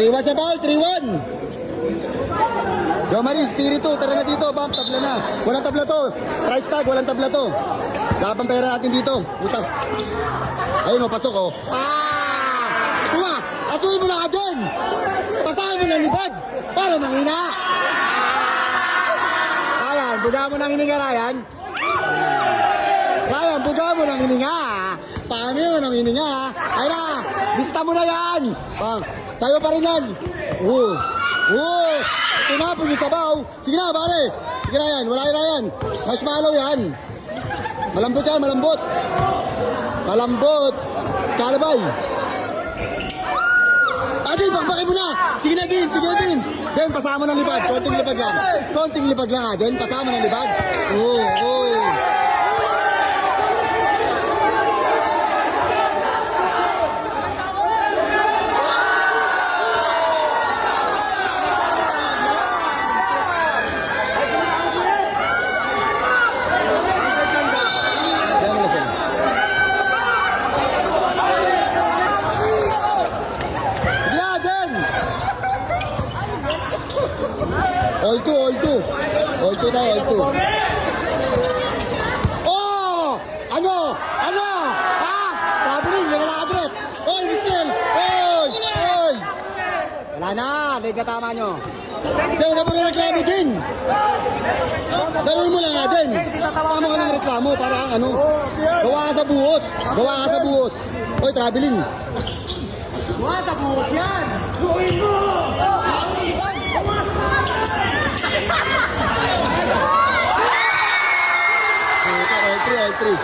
3-1 sa ball, 3-1. Jo Marie, Spiritu, tara na dito, bam, tabla na. Walang tabla to. Price tag, walang tabla to. Lapang pera natin dito. Puta. Ayun, pasok, oh. Tuma, asuhin mo na ka dyan. Pasahin mo na libad. Para manghina. Ryan, buga mo ng hininga, Ryan. Ryan, buga mo ng hininga. Paano mo ng hininga? Ayun na, lista mo na yan. Bang, sa'yo pa rin yan. Tinapon yung sabaw. Sige na, pare. Sige na yan, wala yan, Ryan. Marshmallow yan. Malambot yan, malambot. Malambot. Kalabay. Adin, bakbakin mo na. Sige na, Din. Sige na, Din. Din, pasama ng libag. Konting libag lang. Konting libag lang, Adin. Pasama ng libag. All two. All two tayo, all two. Oh! Ano? Traveling, may nalakadret. Oy, Mistel! Oy! Wala na, lega tama nyo. Hindi, wala mo rin reklamo din. Daruin mo lang nga din. Tama ka ng reklamo para ano. Gawa ka sa buhos. Oy, traveling. Gawa sa buhos yan. Gawain mo! All three.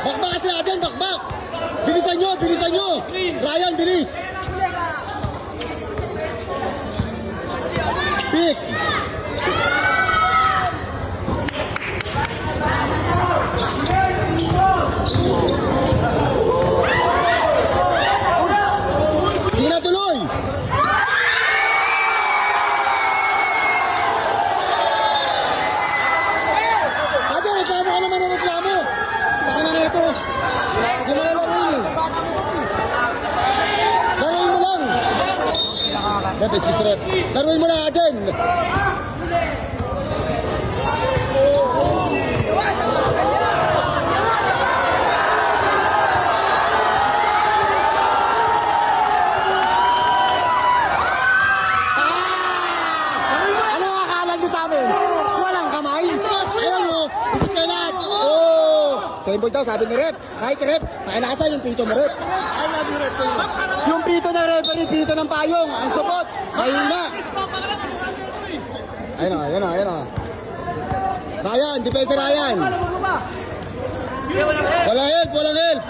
Bakbak kasi natin, bakbak. Bilisan nyo. Ryan, bilis. Pick. Hindi na tuloy. Reklamo ka naman ng reklamo. Baka na ito. Hindi mo na laruin eh. Laruin mo lang. Laruin mo lang atin. Ano ang akala niyo sa amin? Walang kamay? Ayaw mo. Same daw, sabi ni Rep. Nice, Rep. Pakilasan yung pito mo, Rep. I love you, Rep. Yung pito ng referee, pito ng payong. Ang support. Mahina. Ayun na. Ryan, depensa Ryan. Walang help.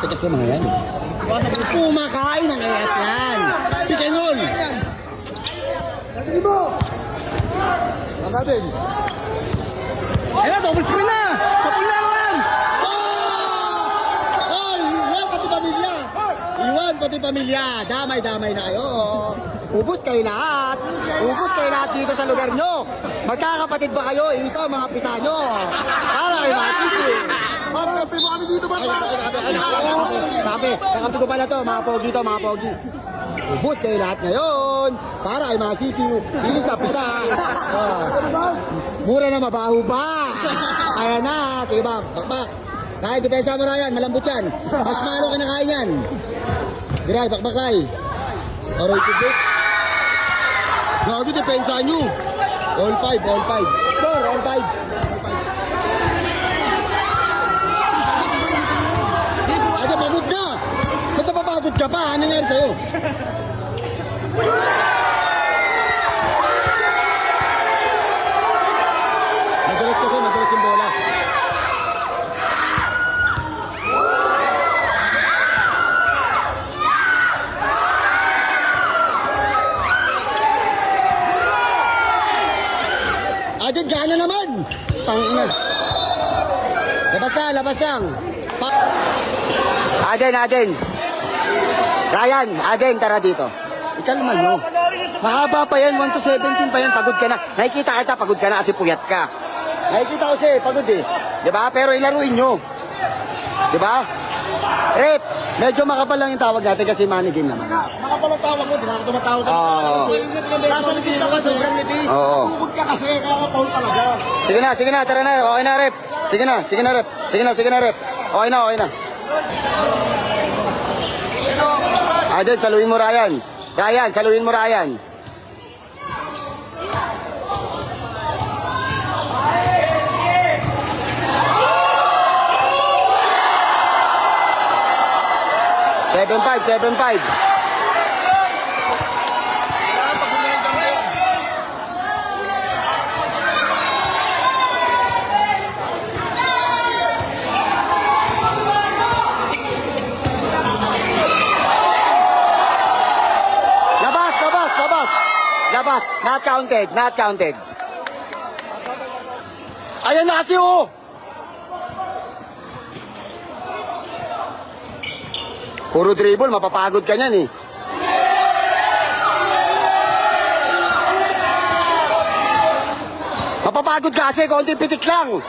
Tigas naman yan. Kumakain ng ayat yan. Pick and roll. Natin. Double screen na! Kapag na naman! Iwan pati pamilya! Damay na kayo! Ubus kayo lahat dito sa lugar nyo! Magkakapatid ba kayo? Isa mga pisa nyo! Para kayo makasisi! Kakampi mo kami dito ba? Kakampi ko pala to, mga pogi. Ubus kayo lahat ngayon para ay masisiw. Isa, pisa. Mura na mabaho pa. Kaya na. Sige ba? Bakbak. Ryan, depensa mo Ryan. Malambot yan. Marshmallow kinakain yan. Ray, bakbak Ray. Aroy to break. Gago, depensa nyo. All 5. Score, all 5. Ate, pagod ka. Basta papagod ka pa. Ano nangyari sa'yo? Madalas yung bola. Adin, gana naman! Pangina. Labas lang. Aden. Ryan, Aden, tara dito. Ikalma nyo. Mahaba pa yan, 1 to 17 pa yan, pagod ka na. Nakikita kita, pagod ka na kasi puyat ka. Nakikita ko siya, pagod eh. Diba? Pero ilaruin nyo. Diba? Rep, medyo makapal lang yung tawag natin kasi money game naman. Makapal ang tawag mo, di na ako tumatawag ka. Oo. Kasi, nasa likod ka kasi, Oo. tukod ka kasi, kaya ka foul talaga. Sige na, tara na. Okay na, Rep. Sige na, Rep. Sige na, Rep. Okay na. Aden, saluhin mo Ryan. Saluhin mo Ryan. Seven five. Labas. Not counted. Ayan na kasi oh. Puro dribble, mapapagod ka niyan eh. Mapapagod ka kasi, konti pitik lang.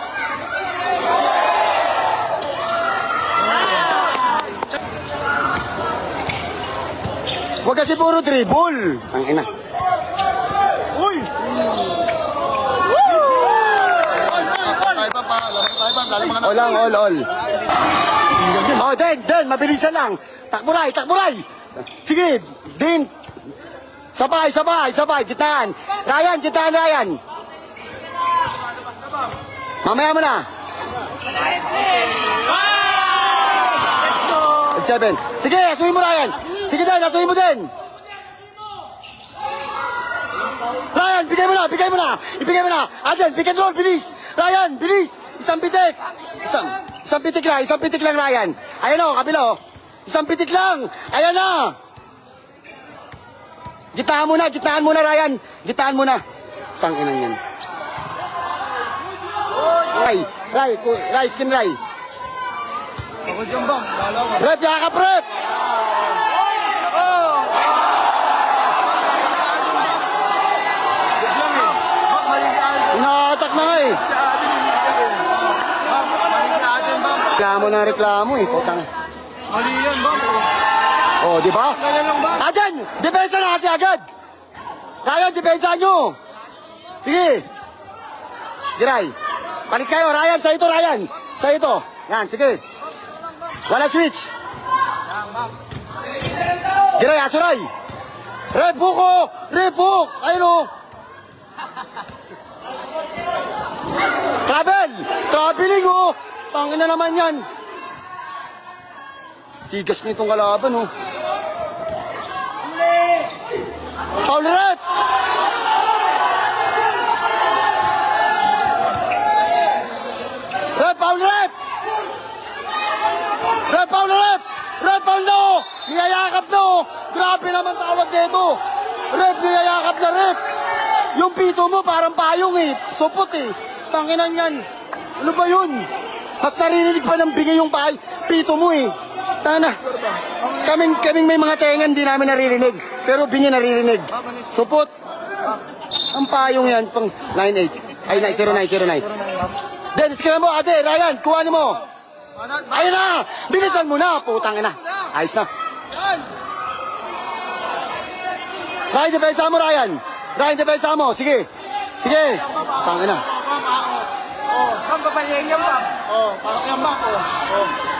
Huwag kasi puro dribble. Ang ina. Uy! All. Oh, Den, mabilisan lang. Takburay. Sige, Din. Sabay. Gitaan. Ryan. Mamaya mo na. 7. Sige, asuhin mo Ryan. Sige din, asuhin mo din. Ryan, bigay mo na. Ibigay mo na. Aden, pick and roll, bilis. Ryan, bilis. Isang pitik lang, Ryan. Ayan o, kabila o. Isang pitik lang. Ayan na. Gitaan mo na, Ryan. Gitaan mo na. Sang inang yan. Ray, skin Ray. Ako dyan ba? Rep, yakap, Rep. Inaatak na eh. Reklamo eh. Putang. Mali yan ba? Oh, di ba? Kaya lang ba? Aden, depensa na kasi agad. Ryan, depensa nyo. Sige. Giray. Palit kayo, Ryan. Sa ito, Ryan. Sa ito. Yan, sige. Wala switch. Giray, asuray. Repuk. Ayun o. Traveling oh. Pangina naman yan. Tigas nitong kalaban oh. Foul red. Red foul na oh. Niyayakap na oh. Grabe naman tawag dito. Niyayakap na Rep. Yung pito mo parang payong eh. Supot eh. Tanginan yan. Ano ba yun? Mas narinig pa ng bigay yung pito mo eh. Tana. Kaming may mga tengan di namin naririnig. Pero bingi naririnig. Supot. Ang payong yan. Pang 9-8. Ay, 09. Den, iskira mo. Ate, Ryan, kuhanin mo. Ayun na. Bilisan mo na. Putang ina. Ayos na. Ryan, depensa mo, Ryan. Depensa mo. Sige. Tang ina. Bang, papalayin yan ba? Pakak yan ba?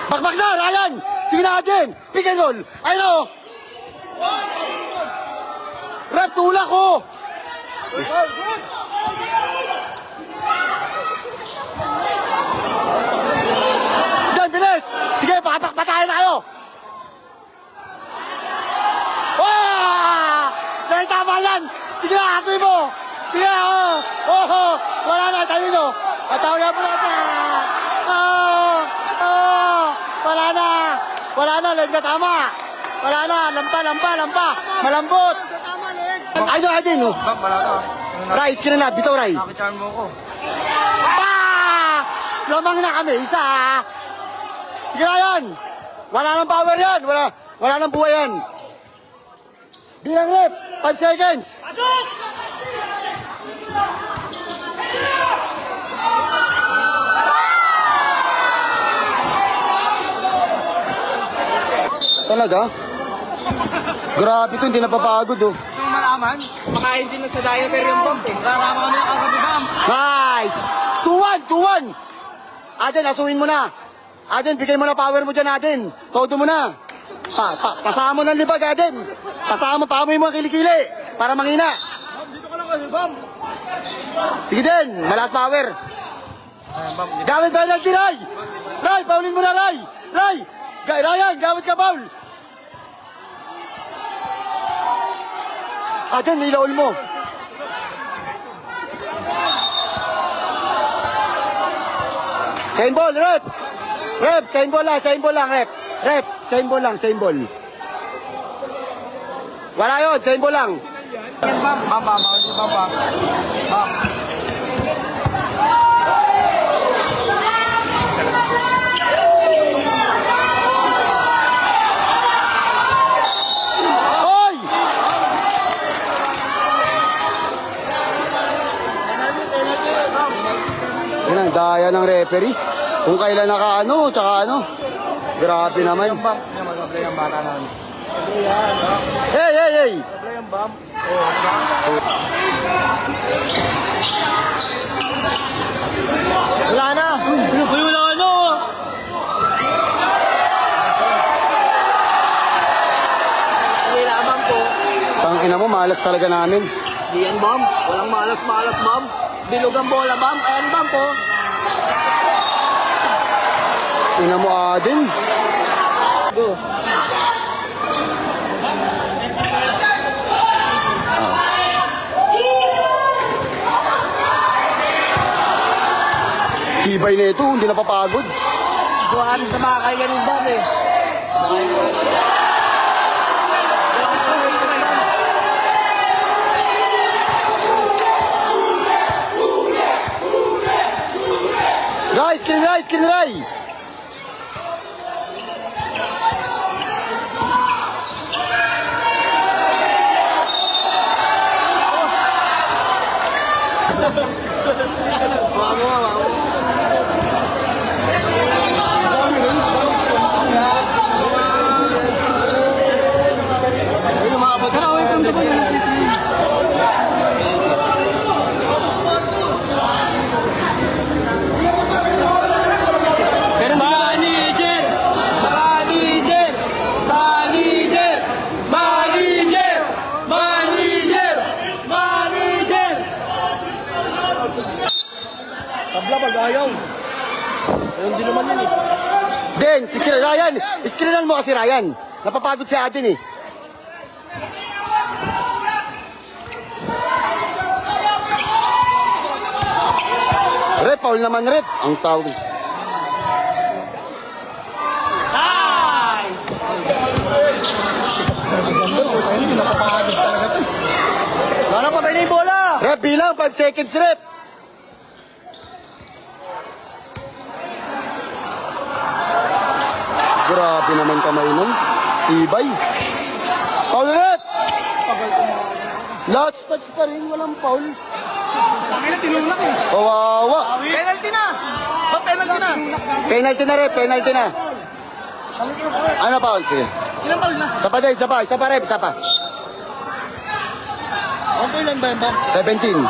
Bakbak na, Ryan! Sige na natin! Pick and roll! Ayun o! Rep, tulak ko! Dan, bilis! Sige, patayin tayo! Tama yan! Sige na, hasuin mo! Sige, wala na, tayo nyo! Patawagan mo natin! Wala na, leg na tama! Wala na, lampa! Malambot! Ayun, oh! Ray, skin na, bitaw, Ray! Nakitaan mo ko. Lamang na kami, isa! Sige na yan! Wala nang power yan! Wala nang buhay yan! Bilang rep, 5 seconds! Pasok! Talaga? Grabe to, hindi napapagod oh. Gusto mo malaman? Makain din na sa diaper yung bomb eh. Rarama kami ang kagabi bomb. Nice! 2-1! 2-1! Aden, asuhin mo na. Aden, bigay mo na power mo dyan, Aden. Todo mo na. Pasahan mo ng libag, Aden. Pasahan mo yung mga kilikili. Para mangina. Dito ka lang kasi bomb. Sige din, malakas power. Gamit penalty, Ray! Ray, paulin mo na, Ray! Ray! Ryan, gamit ka, Paul! Aden, nilaol mo. Same ball, rep! Rep, same ball lang, rep. Rep, same ball. Wala yun, same ball lang. Yan bomb. Bomb. Hoy! Yan ang daya ng referee. Kung kailan nakaano, tsaka ano. Grabe naman. Bomb. Yan, mag-apply ang bata namin. Hey! Apply ang bomb. Wala na. Uy, wala na. Nilaban po. Tangina mo, malas talaga namin. Di yan bomb. Walang malas bomb. Bilog ang bola bomb. Ayan bomb po. Ina mo, Aden. Go. Tibay na ito, hindi napapagod. Buwan sa bakal yan yung bomb eh. Screen Ray! Tabla pag ayaw. Ayun din naman yun eh. Den, si Ryan! Screenan mo kasi Ryan. Napapagod si Aden eh. Rep, foul naman rep. Ang tawag. Wala na, patay na yung bola. Rep, bilang 5 seconds rep. Grabe naman kamay nun. Tibay. Foul rep! Last touch pa rin, walang foul. Tangina, tinulak eh. Kawawa. Penalty na. Ba't penalty na? Penalty na rep, penalty na. Ano foul? Sige. Ilang foul na? Isa pa din, isa pa rep, isa pa. Okay lang ba yung bomb? 17.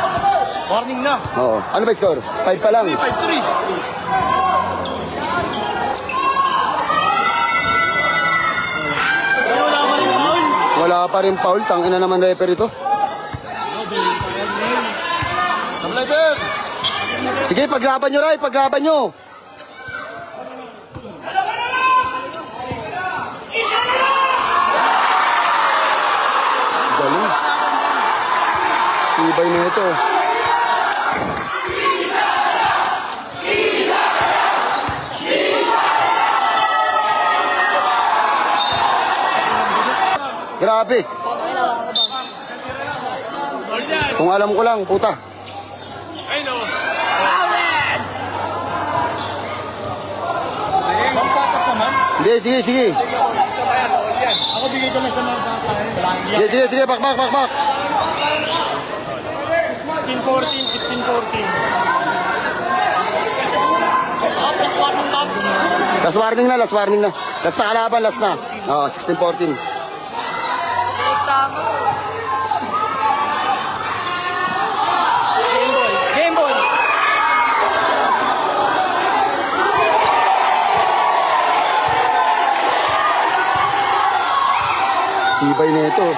Warning na. Oo. Ano ba yung score? 5 pa lang. 5-3. Wala pa rin foul. Tangina naman referee ito. Sige, paglaban nyo, Ray. Paglaban nyo. Galing. Tibay na ito. Grabe. Kung alam ko lang, puta. I know. Pampatas naman. Hindi, sige. Ako bigay ko na sa mga bata. Sige, bak. 16-14. Last warning na. Last na kalaban, last na. Oo, 16-14. Tama. Game ball. Game ball. Tibay na ito.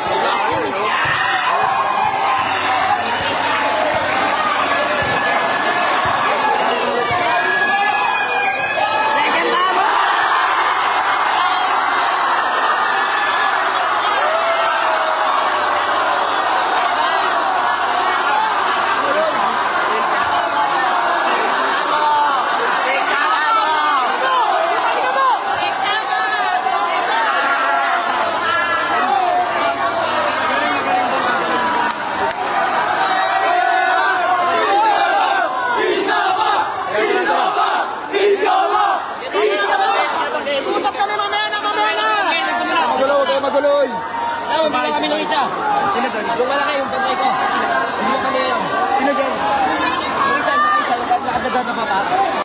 Usap kami mamaya na. Magulo, huwag kayo maguloy. Bumala kami ng isa. Sino doon? Bumala kayo, pantay ko. Hindi kami yun. Sino doon? Yung isa, nakadagdag na pata.